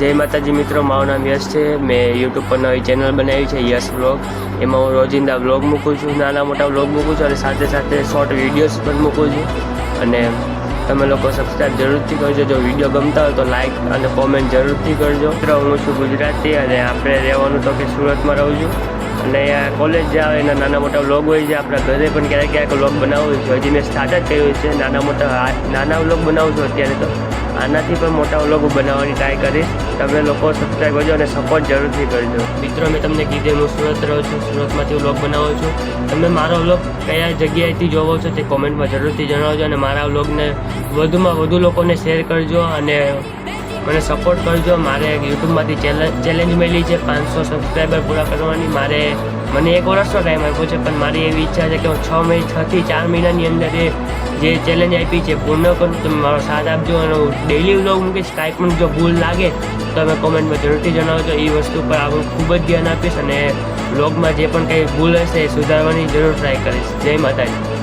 જય માતાજી મિત્રો, મારું નામ યશ છે। મેં યુટ્યુબ પર નવી ચેનલ બનાવી છે યશ વ્લોગ। એમાં હું રોજિંદા વ્લોગ મૂકું છું, નાના મોટા વ્લોગ મૂકું છું અને સાથે સાથે શોર્ટ વિડીયોઝ પણ મૂકું છું। અને તમે લોકો સબસ્ક્રાઈબ જરૂરથી કરજો। જો વિડીયો ગમતા હોય તો લાઇક અને કોમેન્ટ જરૂરથી કરજો। મિત્રો હું છું ગુજરાતી અને આપણે રહેવાનું તો કે સુરતમાં રહું છું અને અહીંયા કોલેજ જે આવે એના નાના મોટા વ્લોગ હોય છે। આપણા ઘરે પણ ક્યારેક ક્યારેક વ્લોગ બનાવવું છે। હજી મેં સ્ટાર્ટ જ કર્યું છે, નાના વ્લોગ બનાવું છું અત્યારે તો। આનાથી પણ મોટા વ્લોગ બનાવવાની ટ્રાય કરીશ। તમે લોકો સબસ્ક્રાઈબ કરજો અને સપોર્ટ જરૂરથી કરજો। મિત્રો મેં તમને કીધું હું સુરત રહું છું, સુરતમાંથી વ્લોગ બનાવું છું। તમે મારો વ્લોગ કયા જગ્યાએથી જોવો છો તે કોમેન્ટમાં જરૂરથી જણાવજો અને મારા વ્લોગને વધુમાં વધુ લોકોને શેર કરજો અને મને સપોર્ટ કરજો। મારે યુટ્યુબમાંથી ચેલેન્જ મળી છે 500 સબસ્ક્રાઈબર પૂરા કરવાની। મને 1 વર્ષનો ટાઈમ આપ્યો છે, પણ મારી એવી ઈચ્છા છે કે હું 6 થી 4 મહિનાની અંદર જે ચેલેન્જ આપી છે પૂર્ણ કરું। તમે મારો સાથ આપજો અને હું ડેઈલી વ્લોગ મૂકીશ। કાંઈ પણ જો ભૂલ લાગે તો તમે કોમેન્ટમાં જરૂરથી જણાવજો। એ વસ્તુ પર હું ખૂબ જ ધ્યાન આપીશ અને વ્લોગમાં જે પણ કંઈ ભૂલ હશે એ સુધારવાની જરૂર ટ્રાય કરીશ। જય માતાજી।